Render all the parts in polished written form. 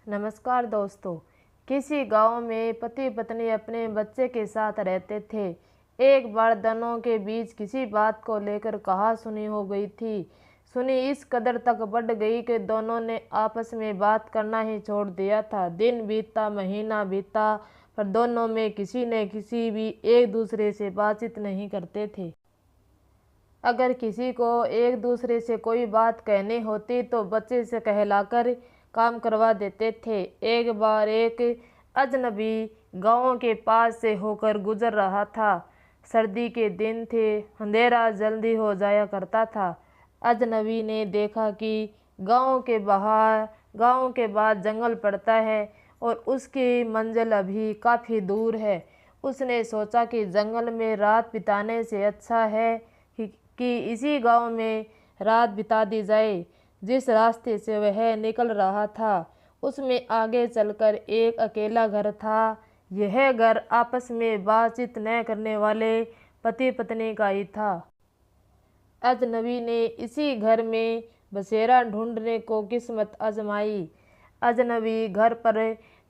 नमस्कार दोस्तों। किसी गांव में पति पत्नी अपने बच्चे के साथ रहते थे। एक बार दोनों के बीच किसी बात को लेकर कहा-सुनी हो गई थी। सुनी इस कदर तक बढ़ गई कि दोनों ने आपस में बात करना ही छोड़ दिया था। दिन बीता, महीना बीता, पर दोनों में किसी न किसी भी एक दूसरे से बातचीत नहीं करते थे। अगर किसी को एक दूसरे से कोई बात कहनी होती तो बच्चे से कहलाकर काम करवा देते थे। एक बार एक अजनबी गांव के पास से होकर गुजर रहा था। सर्दी के दिन थे, अंधेरा जल्दी हो जाया करता था। अजनबी ने देखा कि गांव के बाद जंगल पड़ता है और उसकी मंजिल अभी काफ़ी दूर है। उसने सोचा कि जंगल में रात बिताने से अच्छा है कि इसी गांव में रात बिता दी जाए। जिस रास्ते से वह निकल रहा था उसमें आगे चलकर एक अकेला घर था। यह घर आपस में बातचीत न करने वाले पति पत्नी का ही था। अजनबी ने इसी घर में बसेरा ढूंढने को किस्मत आजमाई। अजनबी घर पर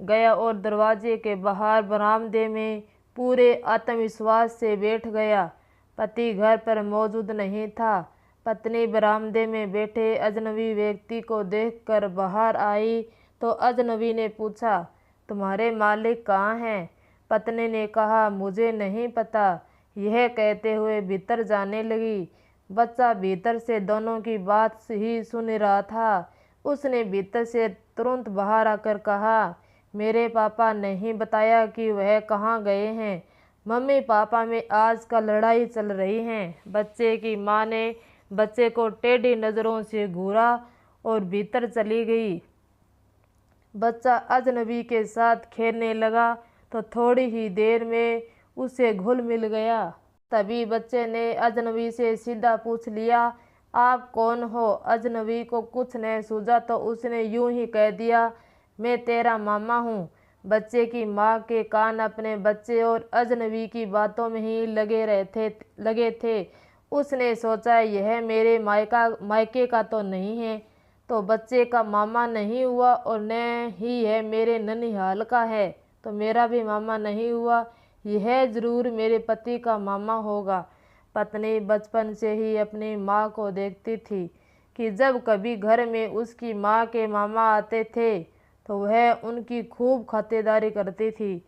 गया और दरवाजे के बाहर बरामदे में पूरे आत्मविश्वास से बैठ गया। पति घर पर मौजूद नहीं था। पत्नी बरामदे में बैठे अजनबी व्यक्ति को देखकर बाहर आई तो अजनबी ने पूछा, तुम्हारे मालिक कहाँ हैं? पत्नी ने कहा, मुझे नहीं पता। यह कहते हुए भीतर जाने लगी। बच्चा भीतर से दोनों की बात ही सुन रहा था। उसने भीतर से तुरंत बाहर आकर कहा, मेरे पापा नहीं बताया कि वह कहाँ गए हैं। मम्मी पापा में आजकल लड़ाई चल रही है। बच्चे की माँ ने बच्चे को टेढ़ी नज़रों से घूरा और भीतर चली गई। बच्चा अजनबी के साथ खेलने लगा तो थोड़ी ही देर में उसे घुल मिल गया। तभी बच्चे ने अजनबी से सीधा पूछ लिया, आप कौन हो? अजनबी को कुछ न सूझा तो उसने यूं ही कह दिया, मैं तेरा मामा हूँ। बच्चे की माँ के कान अपने बच्चे और अजनबी की बातों में ही लगे थे। उसने सोचा, यह मेरे मायके का तो नहीं है, तो बच्चे का मामा नहीं हुआ, और न ही यह मेरे ननिहाल का है तो मेरा भी मामा नहीं हुआ। यह जरूर मेरे पति का मामा होगा। पत्नी बचपन से ही अपनी माँ को देखती थी कि जब कभी घर में उसकी माँ के मामा आते थे तो वह उनकी खूब खातिरदारी करती थी।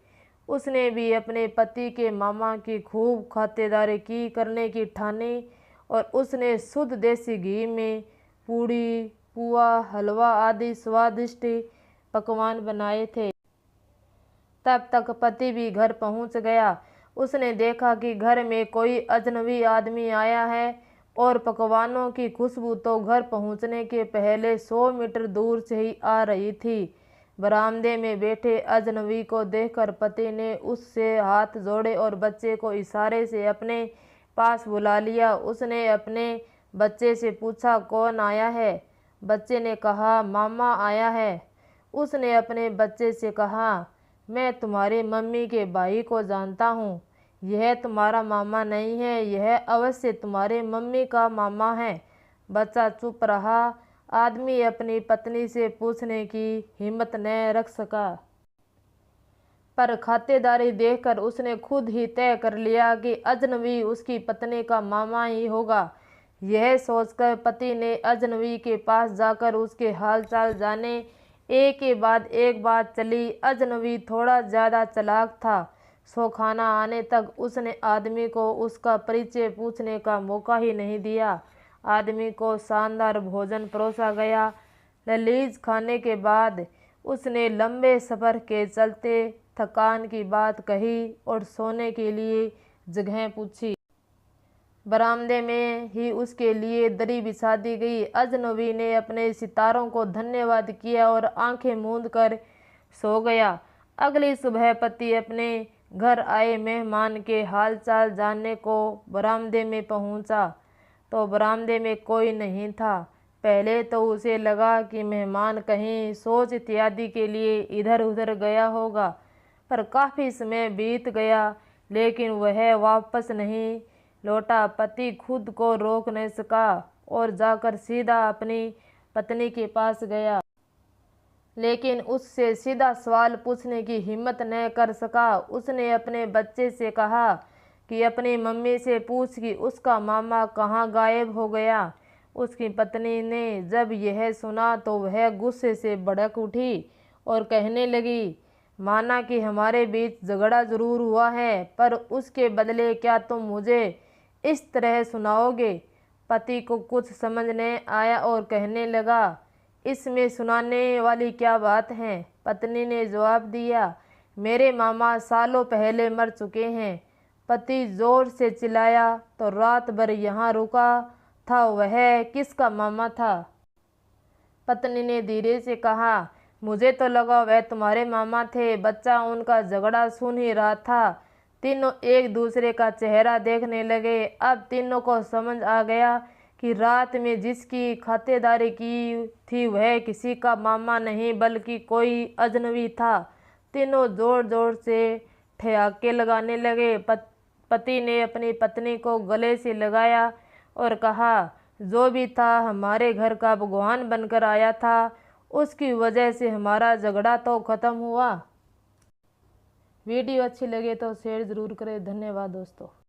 उसने भी अपने पति के मामा की खूब खातिरदारी करने की ठानी और उसने शुद्ध देसी घी में पूड़ी, पुआ, हलवा आदि स्वादिष्ट पकवान बनाए थे। तब तक पति भी घर पहुंच गया। उसने देखा कि घर में कोई अजनबी आदमी आया है और पकवानों की खुशबू तो घर पहुंचने के पहले 100 मीटर दूर से ही आ रही थी। बरामदे में बैठे अजनबी को देखकर पति ने उससे हाथ जोड़े और बच्चे को इशारे से अपने पास बुला लिया। उसने अपने बच्चे से पूछा, कौन आया है? बच्चे ने कहा, मामा आया है। उसने अपने बच्चे से कहा, मैं तुम्हारी मम्मी के भाई को जानता हूँ। यह तुम्हारा मामा नहीं है, यह अवश्य तुम्हारे मम्मी का मामा है। बच्चा चुप रहा। आदमी अपनी पत्नी से पूछने की हिम्मत न रख सका। पर खातिरदारी देखकर उसने खुद ही तय कर लिया कि अजनबी उसकी पत्नी का मामा ही होगा। यह सोचकर पति ने अजनबी के पास जाकर उसके हालचाल जाने। एक के बाद एक बात चली। अजनबी थोड़ा ज़्यादा चालाक था। सो खाना आने तक उसने आदमी को उसका परिचय पूछने का मौका ही नहीं दिया। आदमी को शानदार भोजन परोसा गया। लजीज खाने के बाद उसने लंबे सफ़र के चलते थकान की बात कही और सोने के लिए जगह पूछी। बरामदे में ही उसके लिए दरी बिछा दी गई। अजनबी ने अपने सितारों को धन्यवाद किया और आंखें मूंद कर सो गया। अगली सुबह पति अपने घर आए मेहमान के हालचाल जानने को बरामदे में पहुंचा तो बरामदे में कोई नहीं था। पहले तो उसे लगा कि मेहमान कहीं शौच इत्यादि के लिए इधर उधर गया होगा, पर काफ़ी समय बीत गया लेकिन वह वापस नहीं लौटा। पति खुद को रोक नहीं सका और जाकर सीधा अपनी पत्नी के पास गया। लेकिन उससे सीधा सवाल पूछने की हिम्मत न कर सका। उसने अपने बच्चे से कहा कि अपनी मम्मी से पूछ कि उसका मामा कहाँ गायब हो गया। उसकी पत्नी ने जब यह सुना तो वह गुस्से से भड़क उठी और कहने लगी, माना कि हमारे बीच झगड़ा जरूर हुआ है, पर उसके बदले क्या तुम मुझे इस तरह सुनाओगे। पति को कुछ समझ नहीं आया और कहने लगा, इसमें सुनाने वाली क्या बात है। पत्नी ने जवाब दिया, मेरे मामा सालों पहले मर चुके हैं। पति जोर से चिल्लाया, तो रात भर यहाँ रुका था वह किसका मामा था। पत्नी ने धीरे से कहा, मुझे तो लगा वह तुम्हारे मामा थे। बच्चा उनका झगड़ा सुन ही रहा था। तीनों एक दूसरे का चेहरा देखने लगे। अब तीनों को समझ आ गया कि रात में जिसकी खातिरदारी की थी वह किसी का मामा नहीं बल्कि कोई अजनबी था। तीनों जोर जोर से ठहाके लगाने लगे। पति ने अपनी पत्नी को गले से लगाया और कहा, जो भी था हमारे घर का भगवान बनकर आया था, उसकी वजह से हमारा झगड़ा तो ख़त्म हुआ। वीडियो अच्छी लगे तो शेयर ज़रूर करें। धन्यवाद दोस्तों।